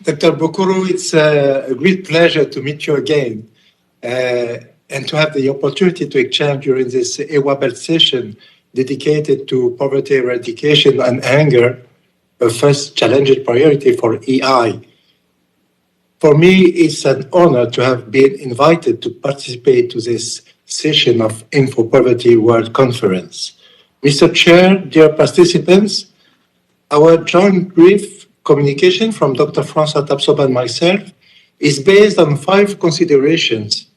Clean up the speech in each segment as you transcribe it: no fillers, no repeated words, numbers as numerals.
Dr. Bokuru, it's a great pleasure to meet you again and to have the opportunity to exchange during this EWA-BELT session dedicated to poverty eradication and anger, a first challenging priority for EI. For me, it's an honor to have been invited to participate to this session of Info Poverty World Conference. Mr. Chair, dear participants, our joint brief communication from Dr. François Tapsoba and myself is based on 5 considerations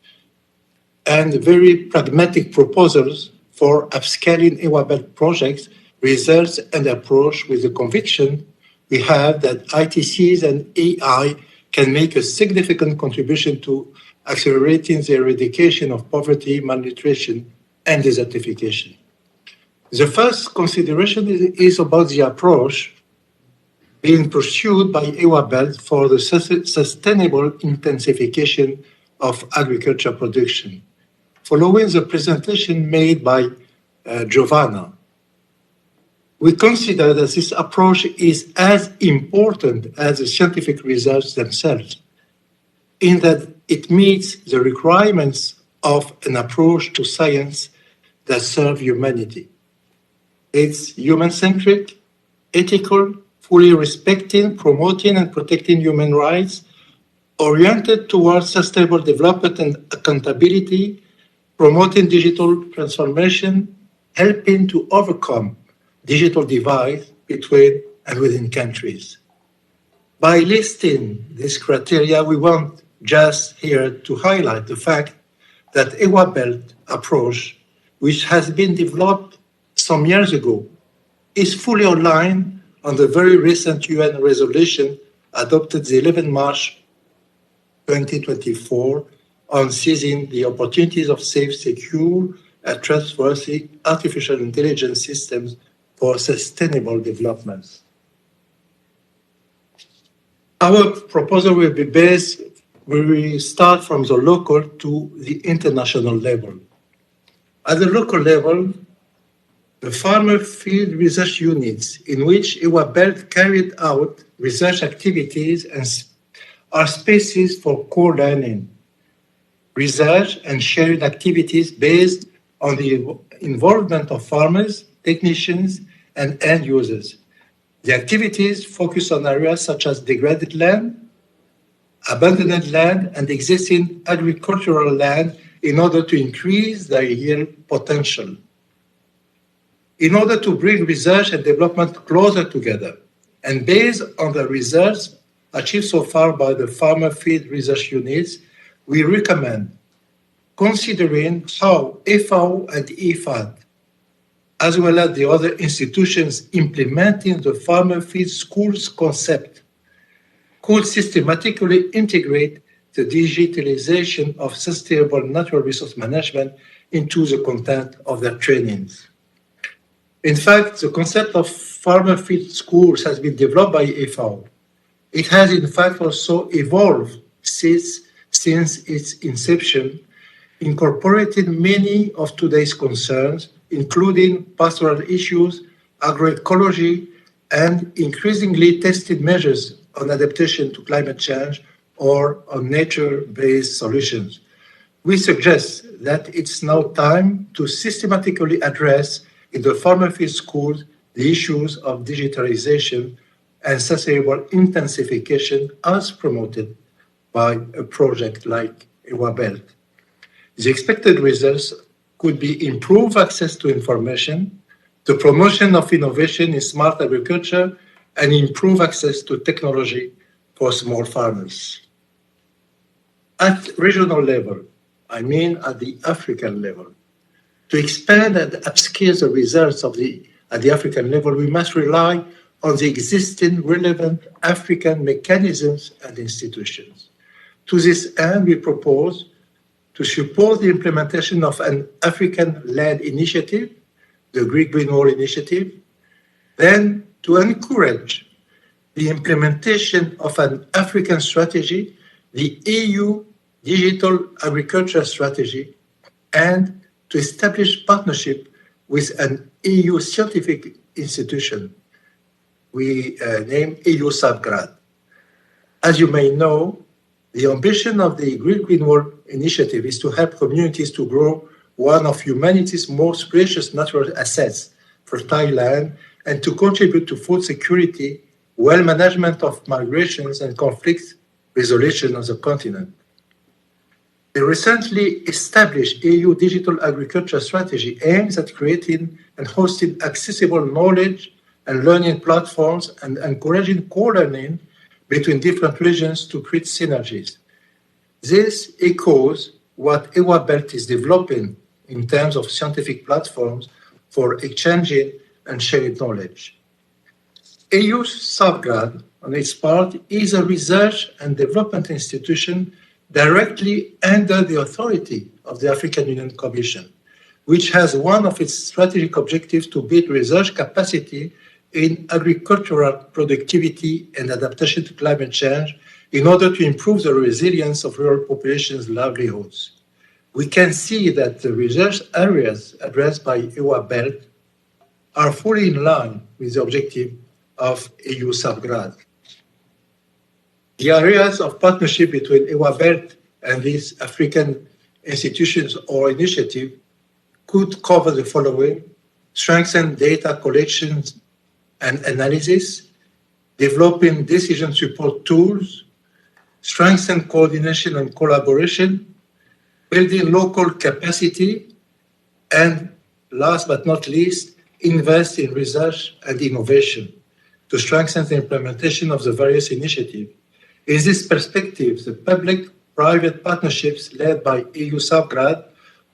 and very pragmatic proposals for upscaling EWA-BELT projects, results, and approach with the conviction we have that ITCs and AI can make a significant contribution to accelerating the eradication of poverty, malnutrition, and desertification. The first consideration is about the approach being pursued by EWA-BELT for the sustainable intensification of agriculture production. Following the presentation made by Giovanna, we consider that this approach is as important as the scientific results themselves, in that it meets the requirements of an approach to science that serves humanity. It's human-centric, ethical, fully respecting, promoting, and protecting human rights, oriented towards sustainable development and accountability, promoting digital transformation, helping to overcome digital divide between and within countries. By listing these criteria, we want just here to highlight the fact that EWA-BELT approach, which has been developed some years ago, is fully aligned on the very recent UN resolution adopted the 11th March 2024 on seizing the opportunities of safe, secure, and trustworthy artificial intelligence systems for sustainable development. Our proposal will be based, we will start from the local to the international level. At the local level, the farmer field research units in which EWA-BELT carried out research activities and are spaces for co-learning, research and shared activities based on the involvement of farmers, technicians, and end users. The activities focus on areas such as degraded land, abandoned land, and existing agricultural land in order to increase their yield potential. In order to bring research and development closer together, and based on the results achieved so far by the farmer field research units, we recommend considering how FAO and IFAD, as well as the other institutions implementing the farmer field schools concept, could systematically integrate the digitalization of sustainable natural resource management into the content of their trainings. In fact, the concept of farmer field schools has been developed by FAO. It has in fact also evolved since its inception, incorporating many of today's concerns, including pastoral issues, agroecology, and increasingly tested measures on adaptation to climate change or on nature-based solutions. We suggest that it's now time to systematically address in the farmer field schools the issues of digitalization and sustainable intensification as promoted by a project like EWA-BELT. The expected results could be improved access to information, the promotion of innovation in smart agriculture, and improve access to technology for small farmers. At regional level, I mean at the African level, to expand and upscale the results at the African level, we must rely on the existing relevant African mechanisms and institutions. To this end, we propose to support the implementation of an African-led initiative, the Greek Green Wall Initiative, then to encourage the implementation of an African strategy, the EU Digital Agriculture Strategy, and to establish partnership with an EU scientific institution we name YOUSSEF Brahimi. As you may know, the ambition of the Green World Initiative is to help communities to grow one of humanity's most precious natural assets, fertile land, and to contribute to food security, well management of migrations, and conflict resolution of the continent. The recently established EU Digital Agriculture Strategy aims at creating and hosting accessible knowledge and learning platforms and encouraging co-learning between different regions to create synergies. This echoes what EWA-BELT is developing in terms of scientific platforms for exchanging and sharing knowledge. YOUSSEF, on its part, is a research and development institution directly under the authority of the African Union Commission, which has one of its strategic objectives to build research capacity in agricultural productivity and adaptation to climate change in order to improve the resilience of rural populations' livelihoods. We can see that the research areas addressed by EWA-BELT are fully in line with the objective of YOUSSEF. The areas of partnership between EWA-BELT and these African institutions or initiatives could cover the following: strengthen data collections and analysis, developing decision support tools, strengthen coordination and collaboration, building local capacity, and last but not least, invest in research and innovation to strengthen the implementation of the various initiatives. In this perspective, the public-private partnerships led by YOUSSEF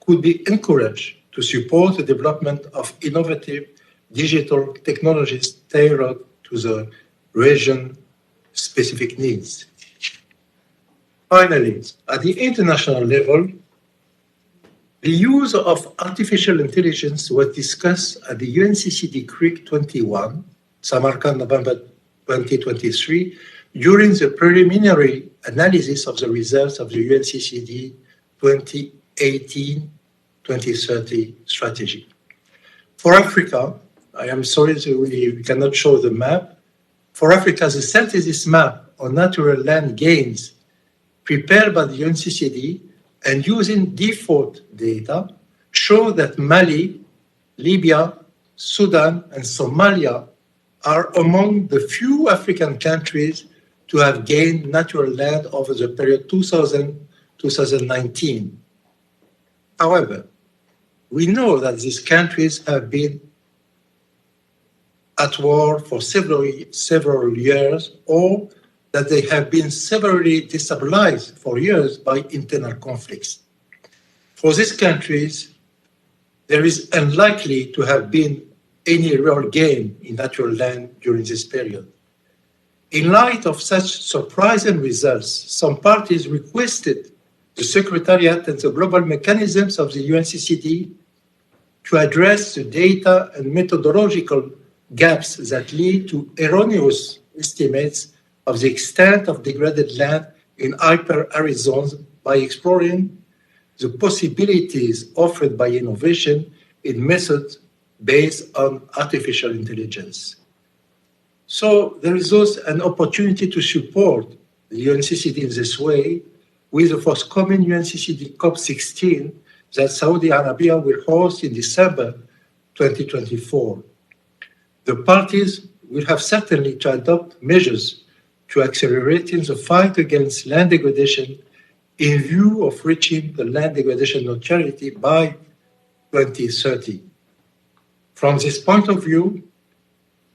could be encouraged to support the development of innovative digital technologies tailored to the region-specific needs. Finally, at the international level, the use of artificial intelligence was discussed at the UNCCD CRIC 21, Samarkand, November 2023, during the preliminary analysis of the results of the UNCCD 2018-2030 strategy. For Africa, I am sorry that we cannot show the map. For Africa, the synthesis map on natural land gains prepared by the UNCCD and using default data show that Mali, Libya, Sudan, and Somalia are among the few African countries to have gained natural land over the period 2000-2019. However, we know that these countries have been at war for several years, or that they have been severely destabilized for years by internal conflicts. For these countries, there is unlikely to have been any real gain in natural land during this period. In light of such surprising results, some parties requested the Secretariat and the global mechanisms of the UNCCD to address the data and methodological gaps that lead to erroneous estimates of the extent of degraded land in hyper-arid zones by exploring the possibilities offered by innovation in methods based on artificial intelligence. So there is also an opportunity to support the UNCCD in this way with the forthcoming UNCCD COP16 that Saudi Arabia will host in December 2024. The parties will have certainly to adopt measures to accelerating the fight against land degradation in view of reaching the land degradation neutrality by 2030. From this point of view,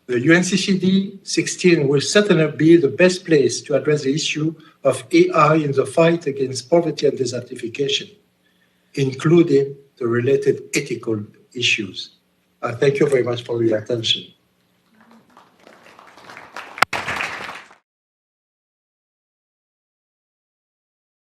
the UNCCD 16 will certainly be the best place to address the issue of AI in the fight against poverty and desertification, including the related ethical issues. I thank you very much for your attention.